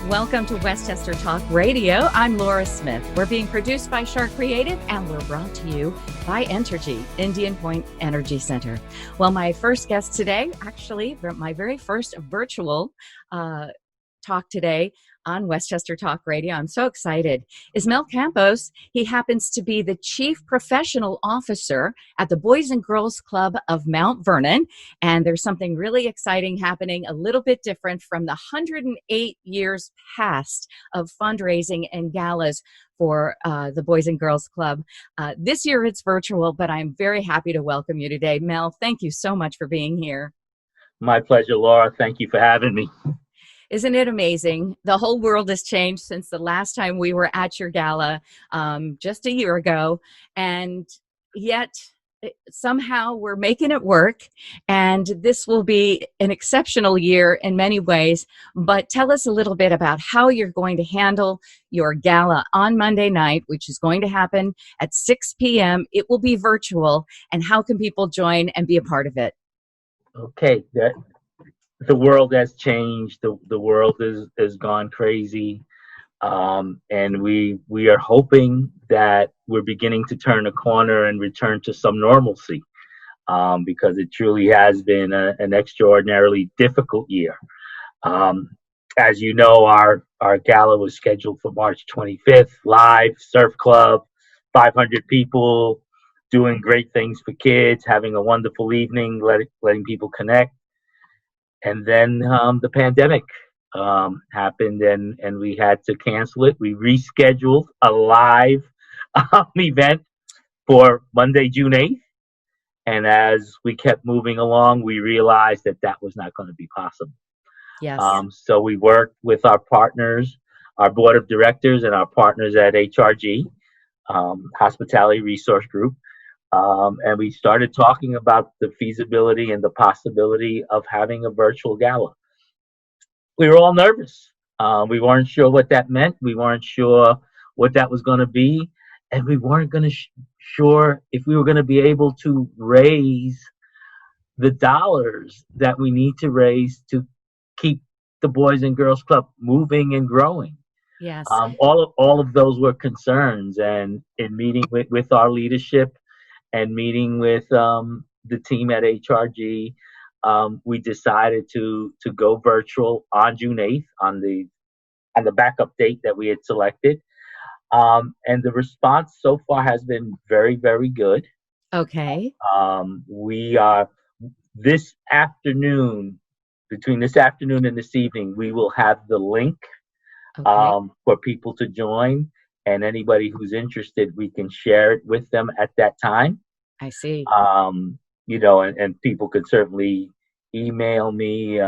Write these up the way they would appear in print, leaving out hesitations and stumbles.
Welcome to Westchester Talk Radio. I'm Laura Smith. We're being produced by Shark Creative, and we're brought to you by Entergy, Indian Point Energy Center. Well, my first guest today, actually, my very first virtual talk today on Westchester Talk Radio, I'm so excited, is Mel Campos. He happens to be the Chief Professional Officer at the Boys and Girls Club of Mount Vernon. And there's something really exciting happening, a little bit different from the 108 years past of fundraising and galas for the Boys and Girls Club. This year it's virtual, but I'm very happy to welcome you today. Mel, thank you so much for being here. My pleasure, Laura. Thank you for having me. Isn't it amazing? The whole world has changed since the last time we were at your gala just a year ago. And yet somehow we're making it work. And this will be an exceptional year in many ways. But tell us a little bit about how you're going to handle your gala on Monday night, which is going to happen at 6 p.m. It will be virtual. And how can people join and be a part of it? Okay. The world has changed. The world has gone crazy. And we are hoping that we're beginning to turn a corner and return to some normalcy, because it truly has been an extraordinarily difficult year. As you know, our gala was scheduled for March 25th, live, surf club, 500 people, doing great things for kids, having a wonderful evening, letting people connect. And then the pandemic happened, and we had to cancel it. We rescheduled a live event for Monday, June 8th. And as we kept moving along, we realized that was not going to be possible. Yes. So we worked with our partners, our board of directors, and our partners at HRG, Hospitality Resource Group. And we started talking about the feasibility and the possibility of having a virtual gala. We were all nervous. We weren't sure what that meant. We weren't sure what that was going to be. And we weren't going to sure if we were going to be able to raise the dollars that we need to raise to keep the Boys and Girls Club moving and growing. Yes. All of those were concerns. And in meeting with our leadership, and meeting with the team at HRG, we decided to go virtual on June 8th on the backup date that we had selected. And the response so far has been very, very good. Okay. We are this afternoon, between this afternoon and this evening, we will have the link for people to join. And anybody who's interested, we can share it with them at that time. I see. And people could certainly email me,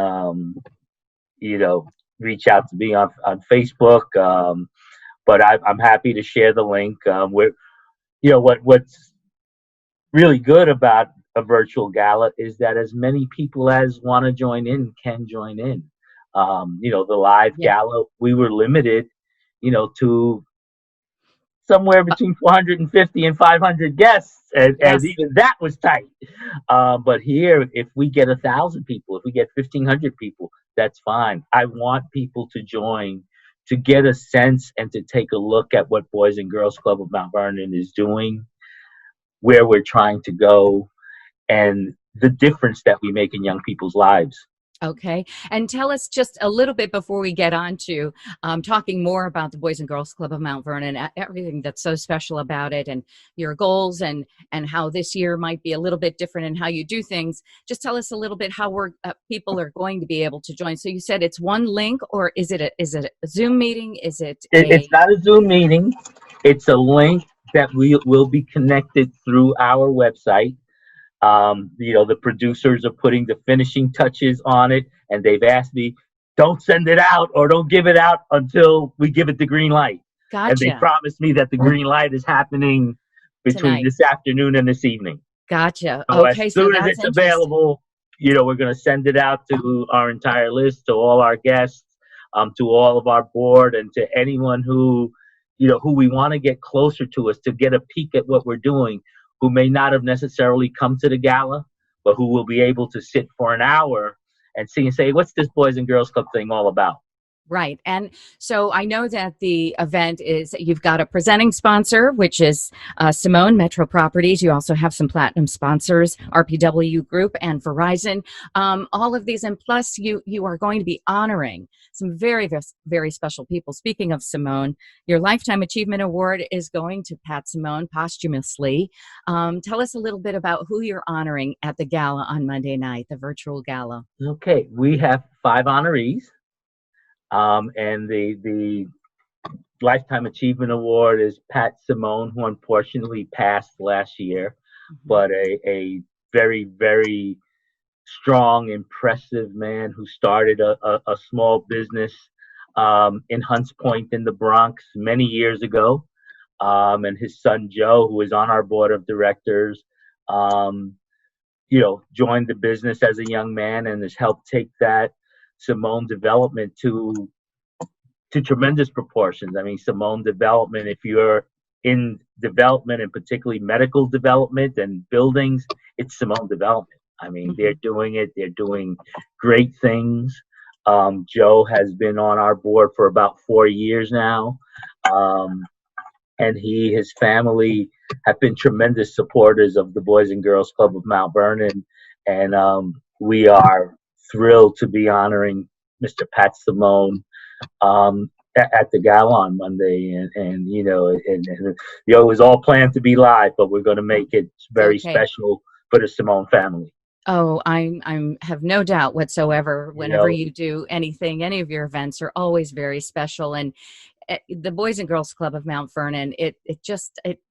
reach out to me on Facebook. But I'm happy to share the link. What's really good about a virtual gala is that as many people as want to join in can join in. The live gala, we were limited, to somewhere between 450 and 500 guests, and even that was tight. But here, if we get 1,000 people, if we get 1,500 people, that's fine. I want people to join, to get a sense and to take a look at what Boys and Girls Club of Mount Vernon is doing, where we're trying to go, and the difference that we make in young people's lives. Okay. And tell us just a little bit before we get on to talking more about the Boys and Girls Club of Mount Vernon, everything that's so special about it, and your goals, and how this year might be a little bit different in how you do things. Just tell us a little bit how people are going to be able to join. So you said it's one link, or is it a Zoom meeting? Is it? It's not a Zoom meeting. It's a link that will be connected through our website. The producers are putting the finishing touches on it, and they've asked me, don't send it out or don't give it out until we give it the green light. Gotcha. And they promised me that the green light is happening between tonight, this afternoon and this evening. Gotcha. So okay. As soon as it's available, we're going to send it out to our entire list, to all our guests, to all of our board, and to anyone who we want to get closer to us, to get a peek at what we're doing, who may not have necessarily come to the gala, but who will be able to sit for an hour and see and say, what's this Boys and Girls Club thing all about? Right. And so I know that the event is, you've got a presenting sponsor, which is Simone Metro Properties. You also have some platinum sponsors, RPW Group and Verizon. All of these. And plus, you are going to be honoring some very, very, very special people. Speaking of Simone, your Lifetime Achievement Award is going to Pat Simone posthumously. Tell us a little bit about who you're honoring at the gala on Monday night, the virtual gala. Okay, we have 5 honorees. And the Lifetime Achievement Award is Pat Simone, who unfortunately passed last year, Mhm. but a very, very strong, impressive man who started a small business in Hunts Point in the Bronx many years ago. And his son Joe, who is on our board of directors, um, joined the business as a young man and has helped take that Simone development to tremendous proportions. I mean, Simone development, if you're in development and particularly medical development and buildings, it's Simone development. I mean, they're Mhm. doing it, they're doing great things. Joe has been on our board for about 4 years now. Um, and his family have been tremendous supporters of the Boys and Girls Club of Mount Vernon. And we are thrilled to be honoring Mr. Pat Simone at the gala on Monday, and it was all planned to be live, but we're going to make it very Okay. special for the Simone family. Oh, I'm have no doubt whatsoever. You Whenever know, you do anything, any of your events are always very special. And the Boys and Girls Club of Mount Vernon,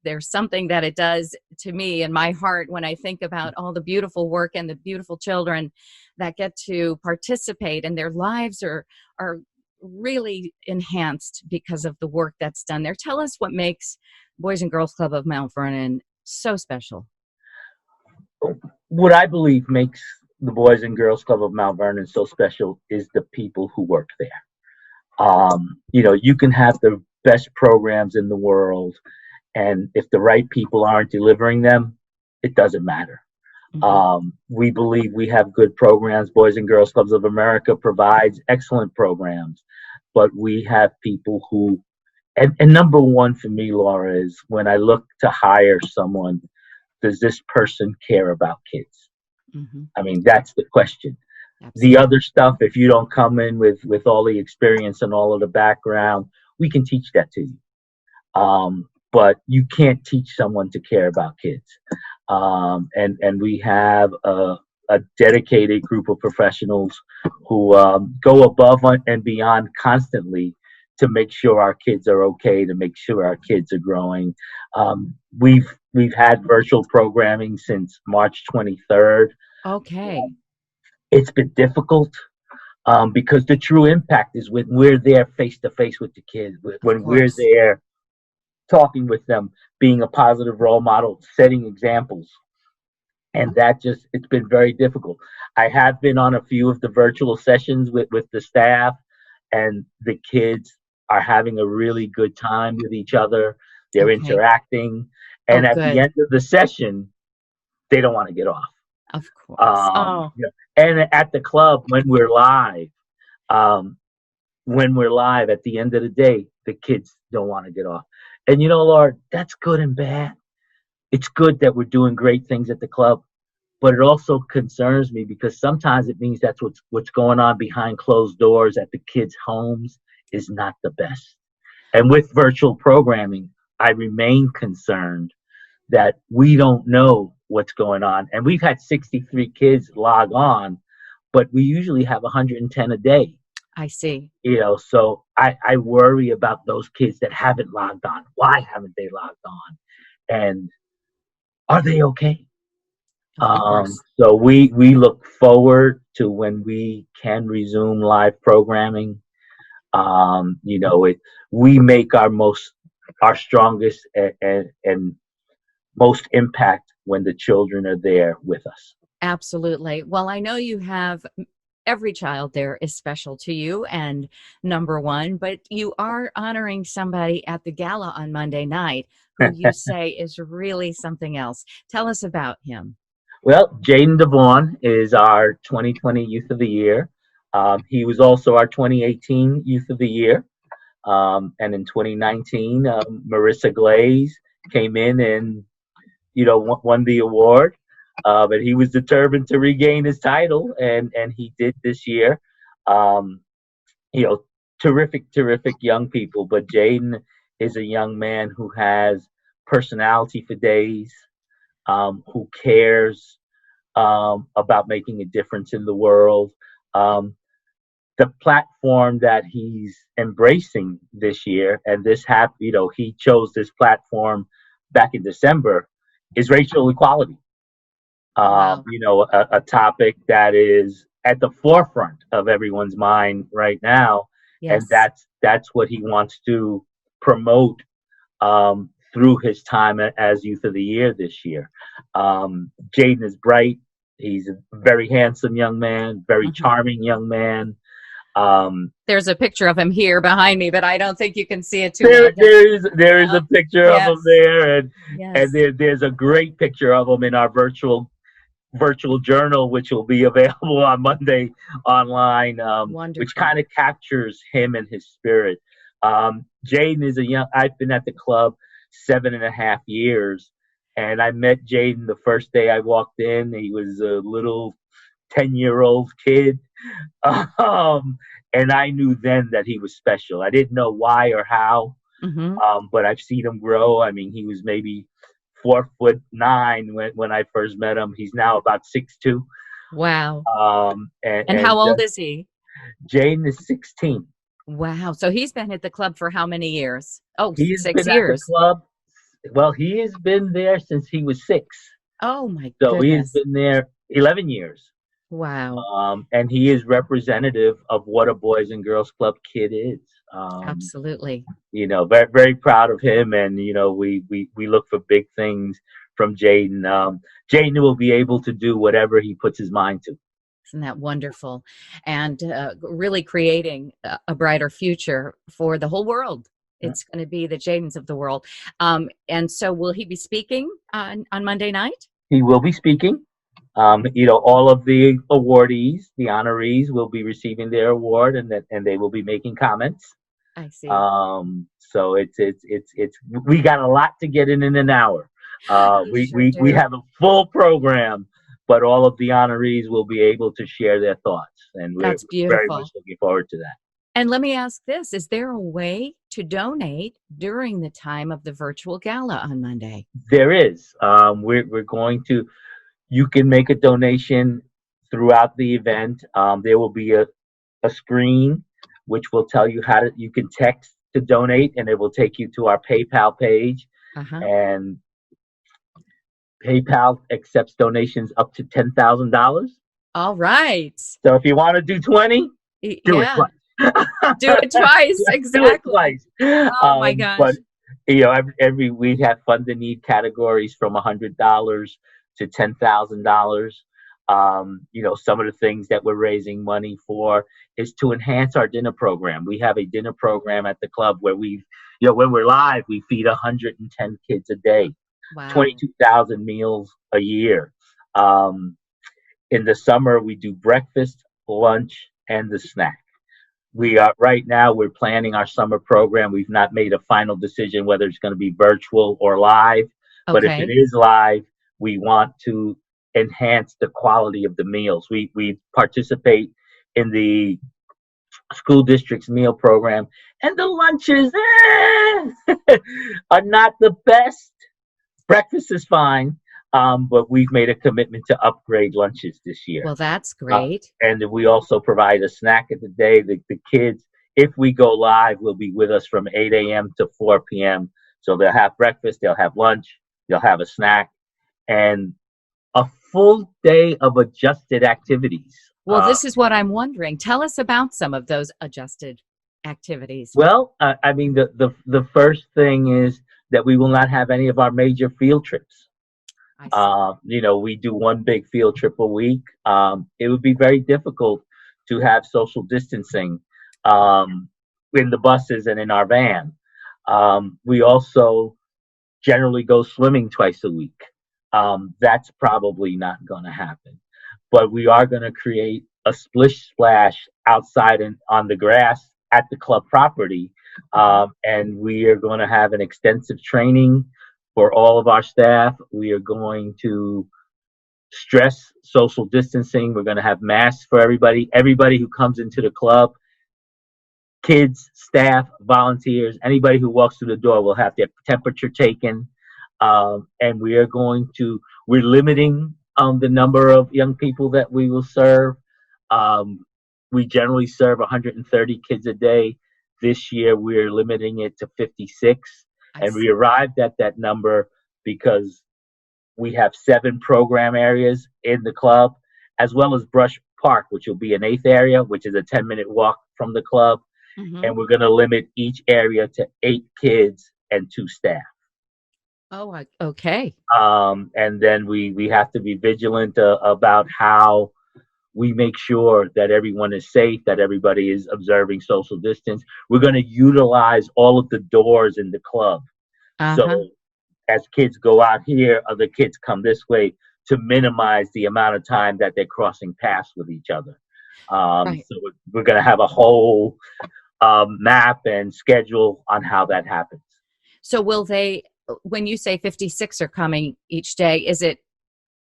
there's something that it does to me in my heart when I think about all the beautiful work and the beautiful children that get to participate, and their lives are really enhanced because of the work that's done there. Tell us what makes Boys and Girls Club of Mount Vernon so special. what I believe makes the Boys and Girls Club of Mount Vernon so special is the people who work there. You can have the best programs in the world, and if the right people aren't delivering them, it doesn't matter. Mhm. We believe we have good programs. Boys and Girls Clubs of America provides excellent programs, but we have people who, and number one for me, Laura, is when I look to hire someone, does this person care about kids? Mhm. I mean, that's the question. The Absolutely. other stuff, if you don't come in with all the experience and all of the background, we can teach that to you. But you can't teach someone to care about kids. And we have a dedicated group of professionals who go above and beyond constantly to make sure our kids are okay, to make sure our kids are growing. We've had virtual programming since March 23rd. Okay. It's been difficult because the true impact is when we're there face to face with the kids, Of when we're course. there talking with them, being a positive role model, setting examples. And it's been very difficult. I have been on a few of the virtual sessions with the staff, and the kids are having a really good time with each other. They're Okay. interacting. Oh, And at the good. end of the session, they don't want to get off. Of course. Oh, And at the club, um, when we're live at the end of the day, the kids don't want to get off. And Lord, that's good and bad. It's good that we're doing great things at the club, but it also concerns me because sometimes it means that's what's going on behind closed doors at the kids' homes is not the best. And with virtual programming, I remain concerned that we don't know what's going on. And we've had 63 kids log on, but we usually have 110 a day. I see. So I worry about those kids that haven't logged on. Why haven't they logged on? And are they okay? Of course. So we look forward to when we can resume live programming. We make our strongest and most impact when the children are there with us. Absolutely. Well, I know you have every child there is special to you and number one, but you are honoring somebody at the gala on Monday night who you say is really something else. Tell us about him. Well, Jaden Devaughn is our 2020 Youth of the Year. He was also our 2018 Youth of the Year. And in 2019, Marissa Glaze came in and won the award. But he was determined to regain his title, and he did this year. Um, you know, terrific young people. But Jaden is a young man who has personality for days, who cares about making a difference in the world. Um, the platform that he's embracing this year, and he chose this platform back in December, is racial equality. Wow. A topic that is at the forefront of everyone's mind right now, and Yes. that's what he wants to promote through his time as Youth of the Year this year. Jaden is bright. He's a very handsome young man, very Mhm. charming young man. Um, There's a picture of him here behind me, but I don't think you can see it too there, well. there is a picture of him Yes. there, and Yes. there's a great picture of him in our virtual journal, which will be available on Monday online, which Wonderful. kind of captures him and his spirit. Jaden is I've been at the club 7.5 years, and I met Jaden the first day I walked in. He was a little 10-year-old kid. Um, and I knew then that he was special. I didn't know why or how, Hmm. but I've seen him grow. I mean, he was maybe 4'9" when I first met him. He's now about 6'2". Wow. And, And how old is he? Jaden is 16. Wow. So he's been at the club for how many years? Oh, He's six been at the years. club. Well, he has been there since he was 6. Oh my So he has goodness. been there 11 years. Wow. And he is representative of what a Boys and Girls Club kid is. Absolutely. Very proud of him, and we look for big things from Jaden. Jaden will be able to do whatever he puts his mind to. Isn't that wonderful? And really creating a brighter future for the whole world. It's going to be the Jadens of the world. And so, will he be speaking on Monday night? He will be speaking. All of the awardees, the honorees, will be receiving their award, and they will be making comments. I see. So it's we got a lot to get in an hour. You sure We do. have a full program, but all of the honorees will be able to share their thoughts, and we're That's very much beautiful. looking forward to that. And let me ask this: is there a way to donate during the time of the virtual gala on Monday? There is. We're going to. You can make a donation throughout the event. There will be a screen which will tell you how to. You can text to donate, and it will take you to our PayPal page. Uh huh. And PayPal accepts donations up to $10,000. All right. So if you want to do 20, do it Yeah. twice. Do it twice. Yeah, do it Exactly. twice. Oh my But gosh. every we have fund the need categories from $100 to $10,000. Some of the things that we're raising money for is to enhance our dinner program. We have a dinner program at the club where when we're live, we feed 110 kids a day, Wow. 22,000 meals a year. Um, in the summer, we do breakfast, lunch, and the snack. We are right now. We're planning our summer program. We've not made a final decision whether it's going to be virtual or live. But if it Okay. is live, we want to enhance the quality of the meals. We participate in the school district's meal program, and the lunches are not the best. Breakfast is fine, but we've made a commitment to upgrade lunches this year. Well, that's Uh, great. and we also provide a snack at the day. The kids, if we go live, will be with us from 8 a.m. to 4 p.m. So they'll have breakfast, they'll have lunch, they'll have a snack, and a full day of adjusted activities. Well, this is what I'm wondering. Tell us about some of those adjusted activities. I mean, the first thing is that we will not have any of our major field trips. I see. We do one big field trip a week. It would be very difficult to have social distancing um, in the buses and in our van. We also generally go swimming twice a week. That's probably not going to happen. But we are going to create a splish splash outside and on the grass at the club property. And we are going to have an extensive training for all of our staff. We are going to stress social distancing. We're going to have masks for everybody. Everybody who comes into the club, kids, staff, volunteers, anybody who walks through the door will have their temperature taken. And we're limiting the number of young people that we will serve. Um, we generally serve 130 kids a day. This year, we're limiting it to 56. And we arrived at that number because we have 7 program areas in the club, as well as Brush Park, which will be an 8th area, which is a 10-minute walk from the club. Mm-hmm. And we're going to limit each area to 8 kids and 2 staff. Oh, okay. And then we have to be vigilant about how we make sure that everyone is safe, that everybody is observing social distance. We're going to utilize all of the doors in the club. So as kids go out here, other kids come this way to minimize the amount of time that they're crossing paths with each other. Right. So we're going to have a whole map and schedule on how that happens. So will they, when you say 56 are coming each day, is it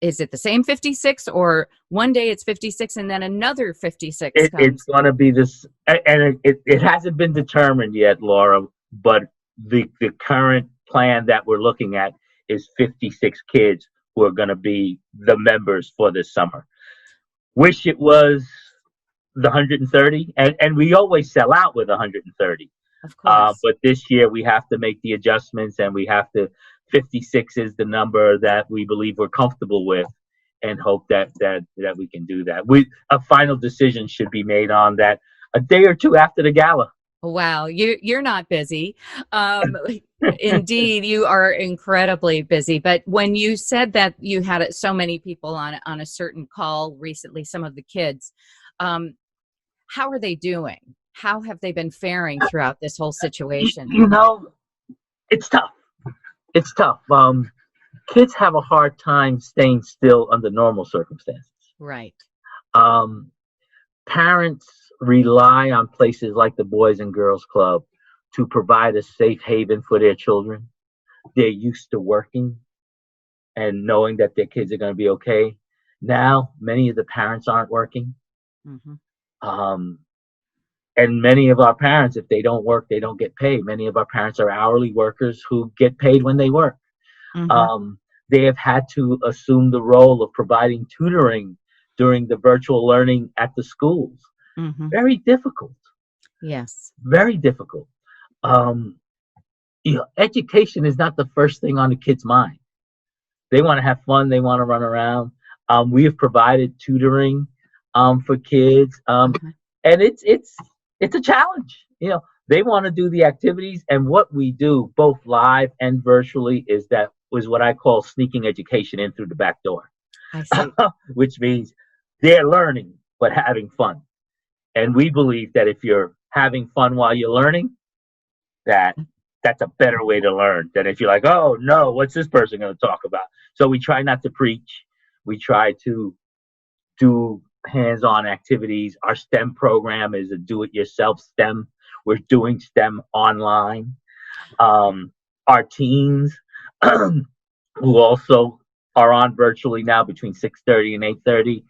the same 56, or one day it's 56 and then another 56 comes? It's going to be this, and it hasn't been determined yet, Laura, but the current plan that we're looking at is 56 kids who are going to be the members for this summer. Wish it was the 130, and we always sell out with 130. Of course. But this year we have to make the adjustments, and 56 is the number that we believe we're comfortable with, and hope that we can do that. A final decision should be made on that a day or two after the gala. Wow, you're not busy. Indeed, you are incredibly busy. But when you said that you had so many people on a certain call recently, some of the kids, how are they doing? How have they been faring throughout this whole situation? It's tough. It's tough. Kids have a hard time staying still under normal circumstances. Right. Parents rely on places like the Boys and Girls Club to provide a safe haven for their children. They're used to working and knowing that their kids are going to be okay. Now, many of the parents aren't working. Mm-hmm. And many of our parents, if they don't work, they don't get paid. Many of our parents are hourly workers who get paid when they work. Mm-hmm. They have had to assume the role of providing tutoring during the virtual learning at the schools. Mm-hmm. Very difficult. Yes. Very difficult. Education is not the first thing on the kid's mind. They want to have fun. They want to run around. We have provided tutoring for kids, and it's a challenge. They want to do the activities, and what we do both live and virtually is what I call sneaking education in through the back door. I see. Which means they're learning but having fun. And we believe that if you're having fun while you're learning, that's a better way to learn than if you're like, oh no, what's this person going to talk about? So we try not to preach. We try to do hands-on activities. Our STEM program is a do-it-yourself STEM. We're doing STEM online. Our teens who also are on virtually now between 6:30 and 8:30.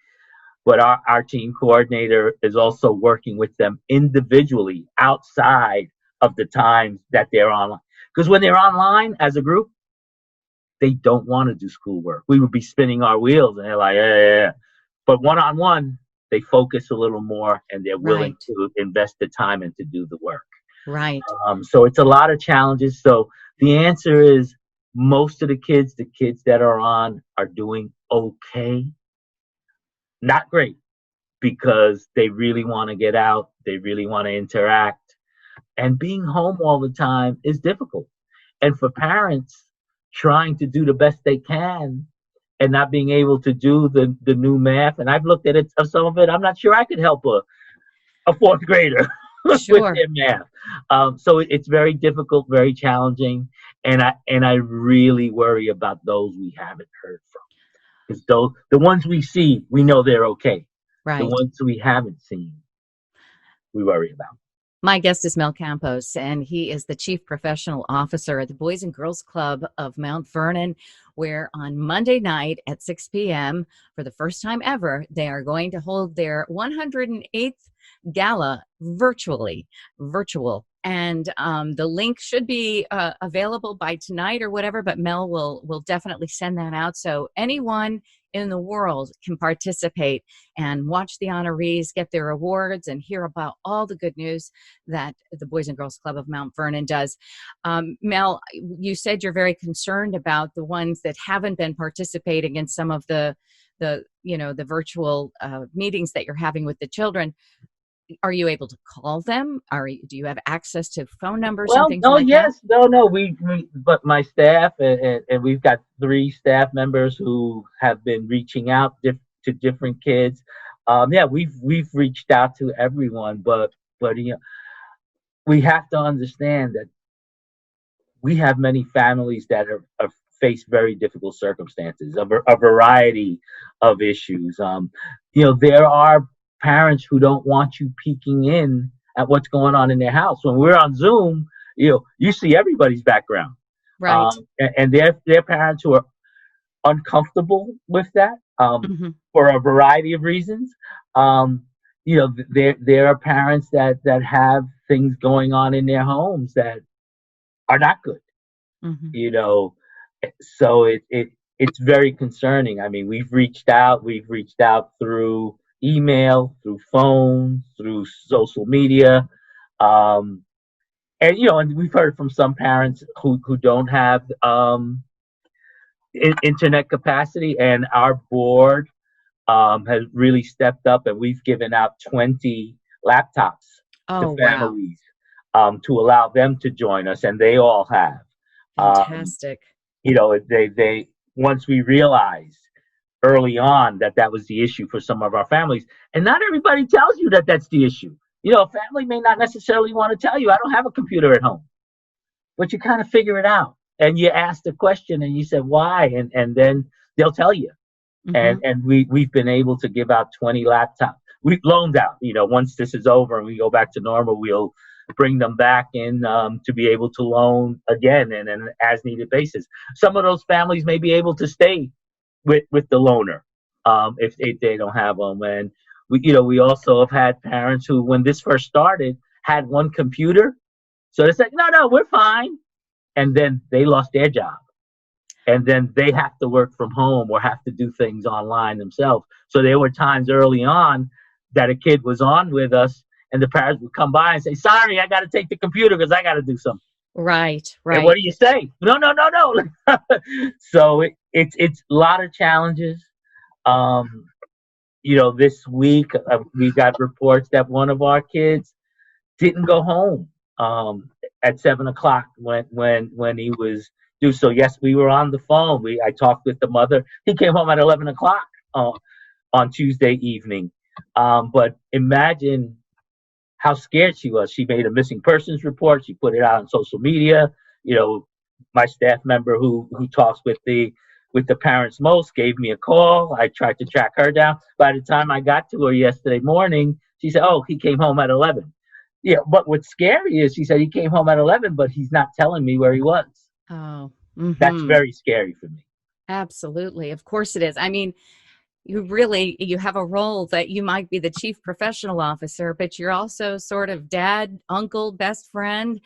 But our team coordinator is also working with them individually outside of the times that they're online. Because when they're online as a group, they don't want to do schoolwork. We would be spinning our wheels, and they're like, yeah. But one-on-one, they focus a little more, and they're willing to invest the time and to do the work. Right. So it's a lot of challenges. So the answer is most of the kids that are on are doing okay. Not great, because they really want to get out. They really want to interact. And being home all the time is difficult. And for parents trying to do the best they can and not being able to do the new math, and I've looked at it, some of it, I'm not sure I could help a fourth grader with their math. So it's very difficult, very challenging. And I really worry about those we haven't heard from. Because the ones we see, we know they're okay. The Right. ones we haven't seen, we worry about. My guest is Mel Campos, and he is the Chief Professional Officer at the Boys and Girls Club of Mount Vernon, where on Monday night at 6 p.m., for the first time ever, they are going to hold their 108th gala virtual. And the link should be available by tonight or whatever, but Mel will definitely send that out. So anyone in the world can participate and watch the honorees get their awards and hear about all the good news that the Boys and Girls Club of Mount Vernon does. Mel, you said you're very concerned about the ones that haven't been participating in some of the virtual meetings that you're having with the children. Are you able to call them? Do you have access to phone numbers and Well, things no, like that? yes, no. But my staff and we've got 3 staff members who have been reaching out to different kids. Yeah, we've reached out to everyone, but we have to understand that we have many families that are face very difficult circumstances, a variety of issues. There are parents who don't want you peeking in at what's going on in their house. When we're on Zoom, you see everybody's background, Right. and their parents who are uncomfortable with that Hmm. for a variety of reasons. There are parents that have things going on in their homes that are not good, Hmm. you know. So it's very concerning. I mean, we've reached out through email, through phone, through social media, um, and we've heard from some parents who don't have internet capacity, and our board has really stepped up, and we've given out 20 laptops to Oh, wow. families to allow them to join us, and they all have. Um, Fantastic. they once we realized early on that was the issue for some of our families, and not everybody tells you that that's the issue. A family may not necessarily want to tell you, I don't have a computer at home, but you kind of figure it out, and you ask the question, and you said why, and then they'll tell you. and Hmm. and we've been able to give out 20 laptops. We've loaned out. Once this is over and we go back to normal, we'll bring them back in to be able to loan again and an as needed basis. Some of those families may be able to stay with the loaner if they don't have them. And we also have had parents who, when this first started, had one computer, so they said, no, we're fine, and then they lost their job, and then they have to work from home or have to do things online themselves. So there were times early on that a kid was on with us, and the parents would come by and say, "Sorry, I got to take the computer because I got to do something." Right, And what right. do you say? No, no, no, no. So it's a lot of challenges. Um, this week we got reports that one of our kids didn't go home at 7 o'clock when he was due. So yes, we were on the phone. I talked with the mother. He came home at 11 o'clock on Tuesday evening. But imagine how scared she was. She made a missing persons report. She put it out on social media. You know, my staff member who talks with the parents most gave me a call. I tried to track her down. By the time I got to her yesterday morning, she said, "Oh, he came home at 11." Yeah, but what's scary is she said he came home at 11, but he's not telling me where he was. Oh, That's hmm. very scary for me. Absolutely. Of course it is. I mean, you have a role that you might be the chief professional officer, but you're also sort of dad, uncle, best friend,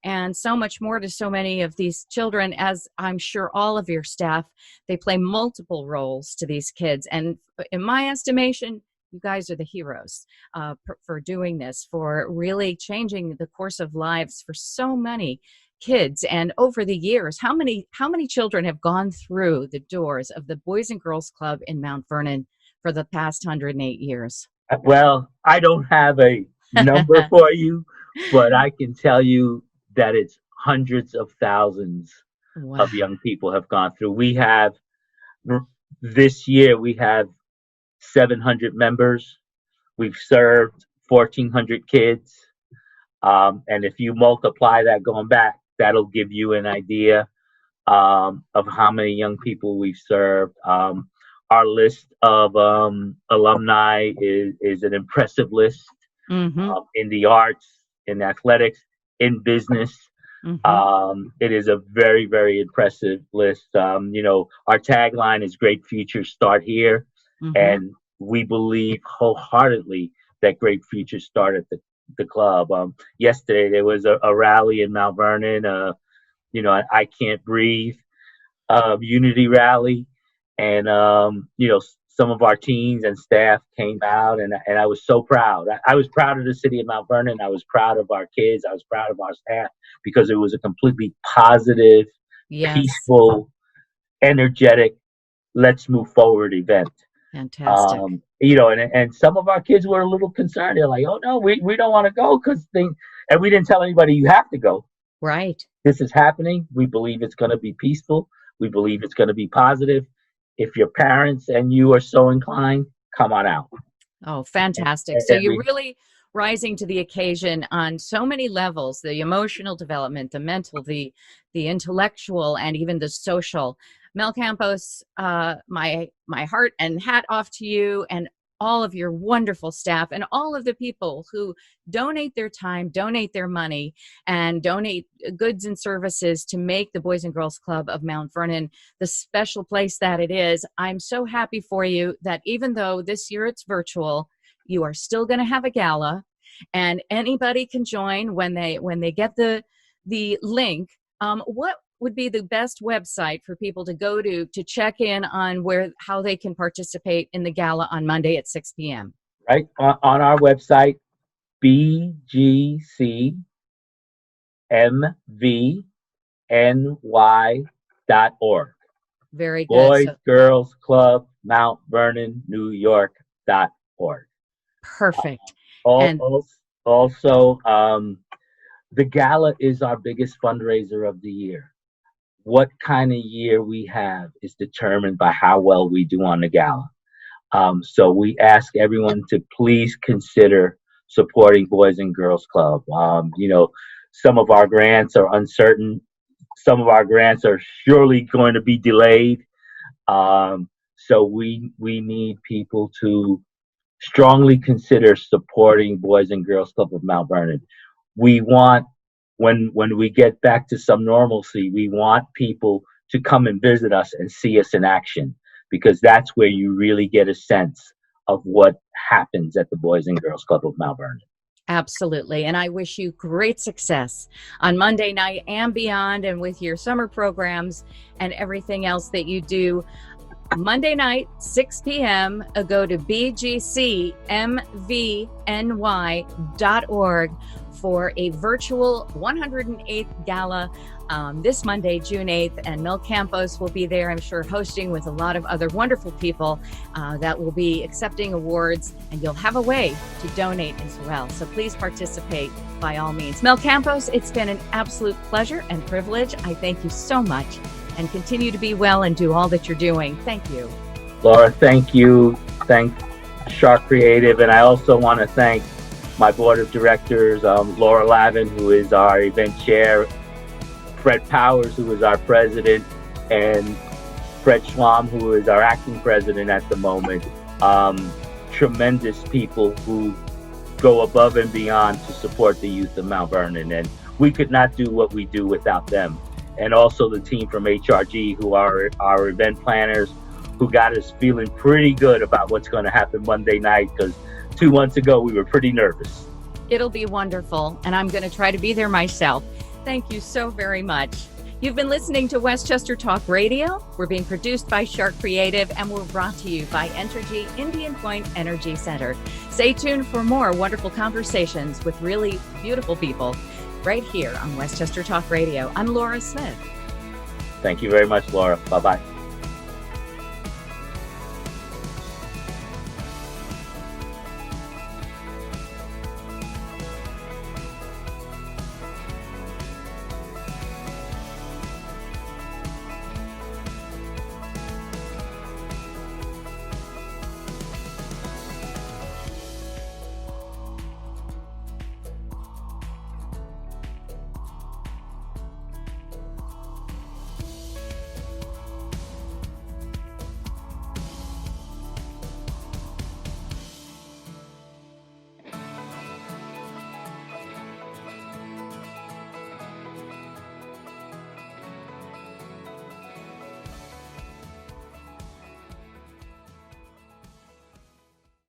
and so much more to so many of these children. As I'm sure all of your staff, they play multiple roles to these kids, and in my estimation, you guys are the heroes for doing this, for really changing the course of lives for so many kids. And over the years, how many children have gone through the doors of the Boys and Girls Club in Mount Vernon for the past 108 years? Well, I don't have a number for you, but I can tell you that it's hundreds of thousands of Wow. young people have gone through. This year we have 700 members. We've served 1,400 kids. And if you multiply that going back, that'll give you an idea of how many young people we've served. our list of alumni is an impressive list Mm-hmm. in the arts, in athletics, in business. Mm-hmm. It is a very, very impressive list. Our tagline is "Great Futures Start Here," Mm-hmm. and we believe wholeheartedly that great futures start at the club. Yesterday there was a rally in Mount Vernon. I Can't Breathe unity rally, and some of our teams and staff came out, and I was so proud. I was proud of the city of Mount Vernon. I was proud of our kids. I was proud of our staff because it was a completely positive, Yes. peaceful, energetic, let's move forward event. Fantastic. And some of our kids were a little concerned. They're like, "Oh no, we don't want to go because things," and we didn't tell anybody you have to go. Right. This is happening. We believe it's going to be peaceful. We believe it's going to be positive. If your parents and you are so inclined, come on out. Oh, fantastic. So And you're we, really rising to the occasion on so many levels, the emotional development, the mental, the intellectual, and even the social. Mel Campos, my heart and hat off to you and all of your wonderful staff and all of the people who donate their time, donate their money, and donate goods and services to make the Boys and Girls Club of Mount Vernon the special place that it is. I'm so happy for you that even though this year it's virtual, you are still going to have a gala, and anybody can join when they get the link. What would be the best website for people to go to check in on how they can participate in the gala on Monday at 6 p.m.? right on our website, bgcmvny.org. Very good. Boys So Girls Club Mount Vernon, New York.org. perfect. And Also, the gala is our biggest fundraiser of the year. What kind of year we have is determined by how well we do on the gala. So we ask everyone to please consider supporting Boys and Girls Club. Some of our grants are uncertain. Some of our grants are surely going to be delayed. So we need people to strongly consider supporting Boys and Girls Club of Mount Vernon. We want, when we get back to some normalcy, we want people to come and visit us and see us in action, because that's where you really get a sense of what happens at the Boys and Girls Club of Mount Vernon. absolutely. And I wish you great success on Monday night and beyond, and with your summer programs and everything else that you do. Monday night, 6 p.m., go to bgcmvny.org for a virtual 108th gala this Monday, June 8th. And Mel Campos will be there, I'm sure, hosting with a lot of other wonderful people that will be accepting awards. And you'll have a way to donate as well. So please participate by all means. Mel Campos, it's been an absolute pleasure and privilege. I thank you so much. And continue to be well and do all that you're doing. Thank you. Laura, thank you. Thank Shark Creative. And I also want to thank my board of directors, Laura Lavin, who is our event chair, Fred Powers, who is our president, and Fred Schwam, who is our acting president at the moment. Tremendous people who go above and beyond to support the youth of Mount Vernon. And we could not do what we do without them. And also the team from HRG, who are our event planners, who got us feeling pretty good about what's going to happen Monday night, because 2 months ago we were pretty nervous. It'll be wonderful, and I'm going to try to be there myself. Thank you so very much. You've been listening to Westchester Talk Radio. We're being produced by Shark Creative, and we're brought to you by Entergy Indian Point Energy Center. Stay tuned for more wonderful conversations with really beautiful people right here on Westchester Talk Radio. I'm Laura Smith. Thank you very much, Laura. Bye-bye.